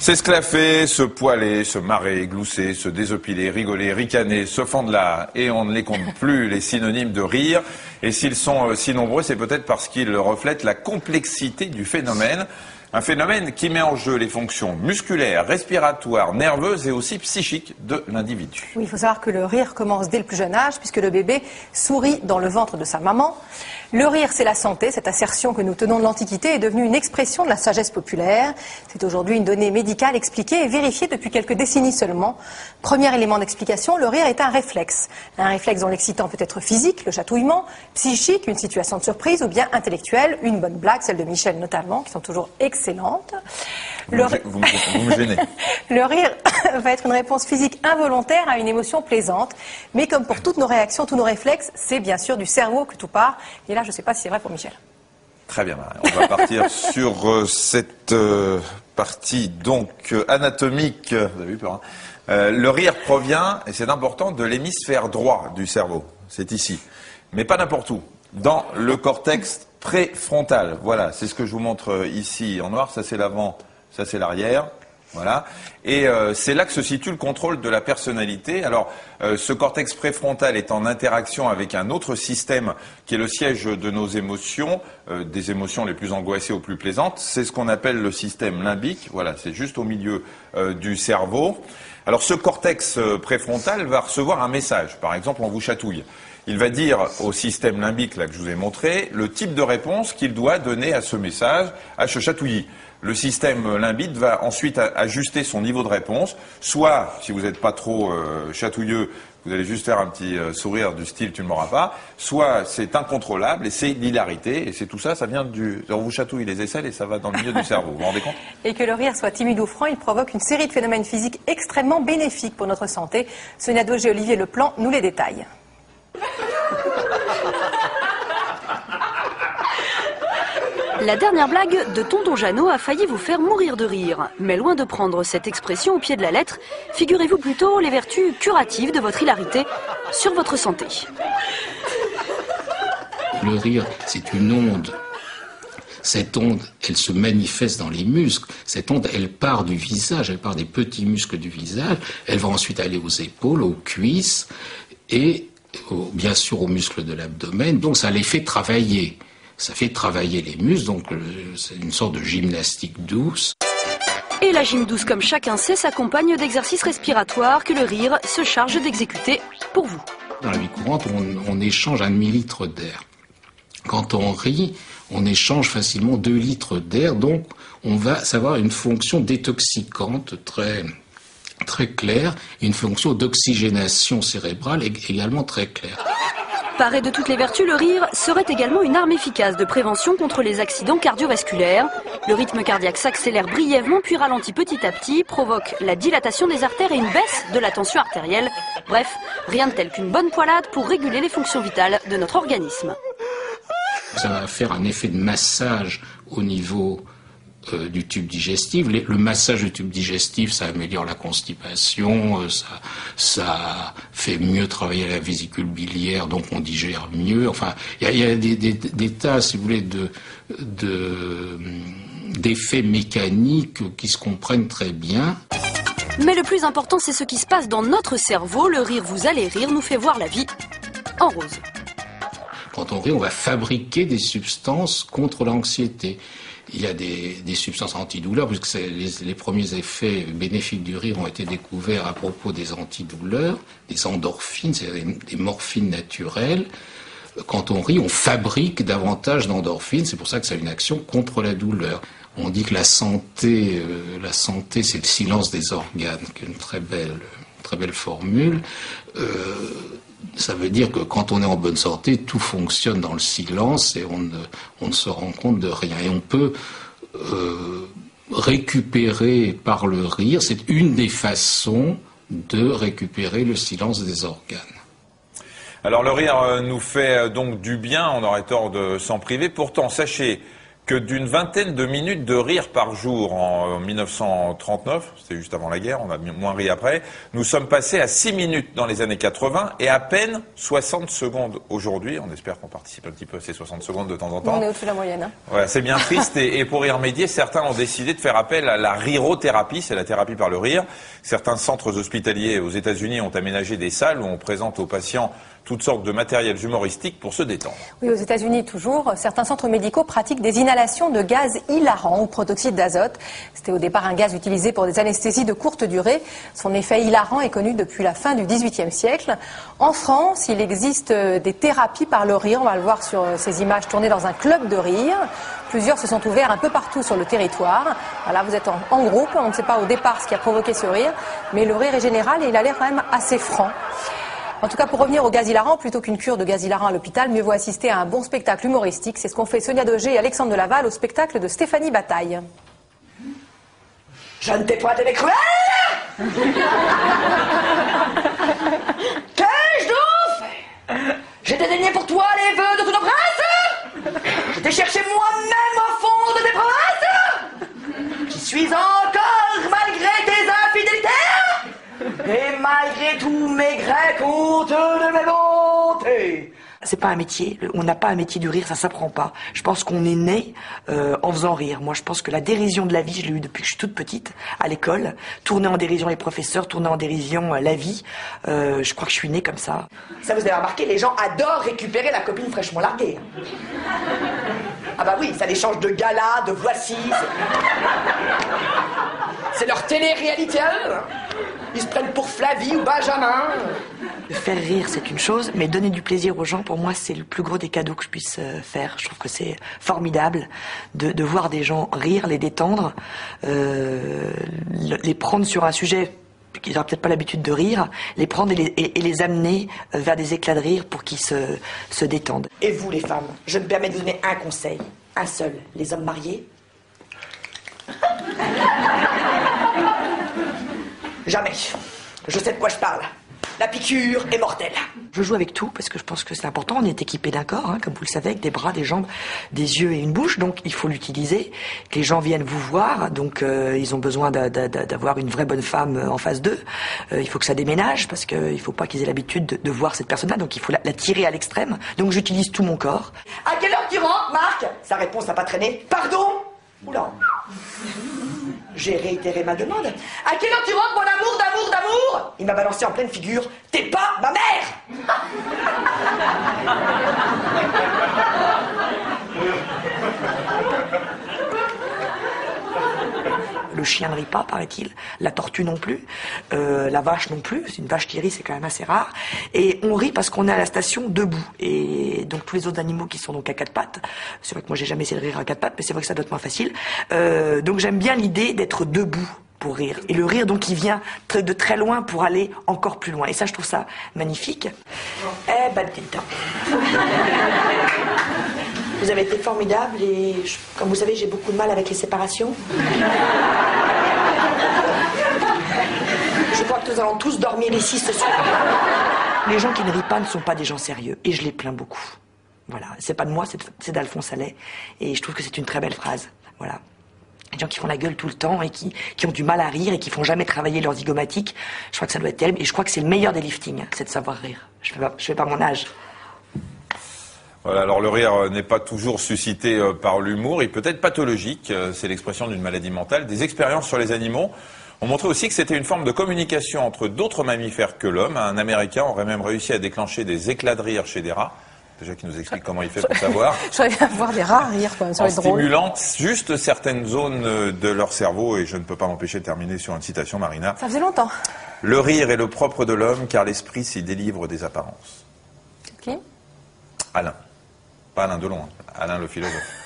S'esclaffer, se poiler, se marrer, glousser, se désopiler, rigoler, ricaner, se fendre là, et on ne les compte plus, les synonymes de rire. Et s'ils sont si nombreux, c'est peut-être parce qu'ils reflètent la complexité du phénomène. Un phénomène qui met en jeu les fonctions musculaires, respiratoires, nerveuses et aussi psychiques de l'individu. Oui, il faut savoir que le rire commence dès le plus jeune âge, puisque le bébé sourit dans le ventre de sa maman. Le rire, c'est la santé. Cette assertion que nous tenons de l'Antiquité est devenue une expression de la sagesse populaire. C'est aujourd'hui une donnée médicale expliquée et vérifiée depuis quelques décennies seulement. Premier élément d'explication, le rire est un réflexe. Un réflexe dont l'excitant peut être physique, le chatouillement, psychique, une situation de surprise, ou bien intellectuel, une bonne blague, celle de Michel notamment, qui sont toujours excellentes. Vous me gênez. Le rire va être une réponse physique involontaire à une émotion plaisante. Mais comme pour toutes nos réactions, tous nos réflexes, c'est bien sûr du cerveau que tout part. Et là, je ne sais pas si c'est vrai pour Michel. Très bien, on va partir sur cette partie donc anatomique. Vous avez eu peur, hein. Le rire provient, et c'est important, de l'hémisphère droit du cerveau. C'est ici. Mais pas n'importe où. Dans le cortex préfrontal. Voilà, c'est ce que je vous montre ici en noir. Ça, c'est l'avant. Ça, c'est l'arrière. Voilà. Et c'est là que se situe le contrôle de la personnalité. Alors, ce cortex préfrontal est en interaction avec un autre système qui est le siège de nos émotions, des émotions les plus angoissées aux plus plaisantes. C'est ce qu'on appelle le système limbique. Voilà, c'est juste au milieu du cerveau. Alors, ce cortex préfrontal va recevoir un message. Par exemple, on vous chatouille. Il va dire au système limbique là que je vous ai montré le type de réponse qu'il doit donner à ce message, à ce chatouillis. Le système limbique va ensuite ajuster son niveau de réponse. Soit, si vous n'êtes pas trop chatouilleux, vous allez juste faire un petit sourire du style « tu ne m'auras pas ». Soit c'est incontrôlable et c'est l'hilarité. Et c'est tout ça, ça vient du... On vous chatouille les aisselles et ça va dans le milieu du cerveau. Vous vous rendez compte ? Et que le rire soit timide ou franc, il provoque une série de phénomènes physiques extrêmement bénéfiques pour notre santé. Sonia Doge et Olivier Leplan nous les détaillent. La dernière blague de Tonton Jeannot a failli vous faire mourir de rire. Mais loin de prendre cette expression au pied de la lettre, figurez-vous plutôt les vertus curatives de votre hilarité sur votre santé. Le rire, c'est une onde. Cette onde, elle se manifeste dans les muscles. Cette onde, elle part du visage, elle part des petits muscles du visage. Elle va ensuite aller aux épaules, aux cuisses et bien sûr aux muscles de l'abdomen. Donc ça les fait travailler. Ça fait travailler les muscles, donc c'est une sorte de gymnastique douce. Et la gym douce, comme chacun sait, s'accompagne d'exercices respiratoires que le rire se charge d'exécuter pour vous. Dans la vie courante, on échange 1 demi-litre d'air. Quand on rit, on échange facilement 2 litres d'air, donc on va avoir une fonction détoxicante très claire, et une fonction d'oxygénation cérébrale également très claire. Paré de toutes les vertus, le rire serait également une arme efficace de prévention contre les accidents cardiovasculaires. Le rythme cardiaque s'accélère brièvement puis ralentit petit à petit, provoque la dilatation des artères et une baisse de la tension artérielle. Bref, rien de tel qu'une bonne poilade pour réguler les fonctions vitales de notre organisme. Ça va faire un effet de massage au niveau du tube digestif. Le massage du tube digestif, ça améliore la constipation, ça fait mieux travailler la vésicule biliaire, donc on digère mieux. Enfin, il y a des tas, si vous voulez, d'effets mécaniques qui se comprennent très bien. Mais le plus important, c'est ce qui se passe dans notre cerveau. Le rire, vous allez rire, nous fait voir la vie en rose. Quand on rit, on va fabriquer des substances contre l'anxiété. Il y a des substances antidouleurs, puisque les premiers effets bénéfiques du rire ont été découverts à propos des antidouleurs, des endorphines, c'est-à-dire des morphines naturelles. Quand on rit, on fabrique davantage d'endorphines, c'est pour ça que ça a une action contre la douleur. On dit que la santé, c'est le silence des organes, qui est une très belle formule. Ça veut dire que quand on est en bonne santé, tout fonctionne dans le silence et on ne se rend compte de rien. Et on peut récupérer par le rire, c'est une des façons de récupérer le silence des organes. Alors le rire nous fait donc du bien, on aurait tort de s'en priver. Pourtant, sachez que d'une vingtaine de minutes de rire par jour en 1939, c'était juste avant la guerre, on a moins ri après, nous sommes passés à 6 minutes dans les années 80 et à peine 60 secondes aujourd'hui. On espère qu'on participe un petit peu à ces 60 secondes de temps en temps. On est au-dessus de la moyenne. Hein. Ouais, c'est bien triste et pour y remédier, certains ont décidé de faire appel à la rirothérapie, c'est la thérapie par le rire. Certains centres hospitaliers aux États-Unis ont aménagé des salles où on présente aux patients toutes sortes de matériels humoristiques pour se détendre. Oui, aux États-Unis toujours, certains centres médicaux pratiquent des inhalations de gaz hilarant ou protoxyde d'azote. C'était au départ un gaz utilisé pour des anesthésies de courte durée. Son effet hilarant est connu depuis la fin du XVIIIe siècle. En France, il existe des thérapies par le rire. On va le voir sur ces images tournées dans un club de rire. Plusieurs se sont ouverts un peu partout sur le territoire. Voilà, vous êtes en groupe. On ne sait pas au départ ce qui a provoqué ce rire, mais le rire est général et il a l'air quand même assez franc. En tout cas, pour revenir au gaz hilarant, plutôt qu'une cure de gaz hilarant à l'hôpital, mieux vaut assister à un bon spectacle humoristique. C'est ce qu'ont fait Sonia Dogé et Alexandre de Laval au spectacle de Stéphanie Bataille. Je ne t'ai point aimé cruel. Qu'ai-je donc fait? J'ai dédaigné pour toi les vœux de toute nos princes. Je t'ai cherché moi-même au fond de tes provinces. J'y suis encore malgré tes infidélités. Et malgré tous mes grès comptes de mes bontés. C'est pas un métier, on n'a pas un métier du rire, ça s'apprend pas. Je pense qu'on est né en faisant rire. Moi je pense que la dérision de la vie, je l'ai eue depuis que je suis toute petite, à l'école. Tourner en dérision les professeurs, tourner en dérision la vie. Je crois que je suis né comme ça. Ça vous avez remarqué, les gens adorent récupérer la copine fraîchement larguée. Ah bah oui, ça les change de gala, de voici. C'est leur télé-réalité à eux. Ils se prennent pour Flavie ou Benjamin. Faire rire, c'est une chose, mais donner du plaisir aux gens, pour moi, c'est le plus gros des cadeaux que je puisse faire. Je trouve que c'est formidable de voir des gens rire, les détendre, les prendre sur un sujet qu'ils n'auraient peut-être pas l'habitude de rire, les prendre et les amener vers des éclats de rire pour qu'ils se détendent. Et vous, les femmes, je me permets de vous donner un conseil, un seul, les hommes mariés. Jamais. Je sais de quoi je parle. La piqûre est mortelle. Je joue avec tout parce que je pense que c'est important. On est équipé d'un corps, hein, comme vous le savez, avec des bras, des jambes, des yeux et une bouche. Donc il faut l'utiliser. Que les gens viennent vous voir. Donc ils ont besoin d'avoir une vraie bonne femme en face d'eux. Il faut que ça déménage parce qu'il ne faut pas qu'ils aient l'habitude de voir cette personne-là. Donc il faut la tirer à l'extrême. Donc j'utilise tout mon corps. À quelle heure tu rentres, Marc? Sa réponse n'a pas traîné. Pardon? Oula. J'ai réitéré ma demande. À quelle heure tu rentres, mon amour d'amour d'amour? Il m'a balancé en pleine figure. T'es pas ma mère. Le chien ne rit pas, paraît-il. La tortue non plus. La vache non plus. Une vache qui rit, c'est quand même assez rare. Et on rit parce qu'on est à la station debout. Et donc tous les autres animaux qui sont donc à quatre pattes. C'est vrai que moi j'ai jamais essayé de rire à quatre pattes, mais c'est vrai que ça doit être moins facile. Donc j'aime bien l'idée d'être debout pour rire. Et le rire donc il vient de très loin pour aller encore plus loin. Et ça je trouve ça magnifique. Eh ben dis donc. Vous avez été formidable et, comme vous savez, j'ai beaucoup de mal avec les séparations. Je crois que nous allons tous dormir ici ce soir. Les gens qui ne rient pas ne sont pas des gens sérieux et je les plains beaucoup. Voilà, c'est pas de moi, c'est d'Alphonse Allais et je trouve que c'est une très belle phrase. Voilà. Les gens qui font la gueule tout le temps et qui ont du mal à rire et qui font jamais travailler leur zygomatique, je crois que ça doit être terrible et je crois que c'est le meilleur des liftings, c'est de savoir rire. Je fais pas mon âge. Voilà, alors le rire n'est pas toujours suscité par l'humour, il peut être pathologique, c'est l'expression d'une maladie mentale. Des expériences sur les animaux ont montré aussi que c'était une forme de communication entre d'autres mammifères que l'homme. Un Américain aurait même réussi à déclencher des éclats de rire chez des rats. Déjà qui nous explique comment il fait pour savoir. J'aurais bien voir des rats rire quand même, ça va être drôle. En stimulant juste certaines zones de leur cerveau, et je ne peux pas m'empêcher de terminer sur une citation, Marina. Ça faisait longtemps. Le rire est le propre de l'homme, car l'esprit s'y délivre des apparences. Qui ? Alain. Pas Alain Delon, Alain le philosophe.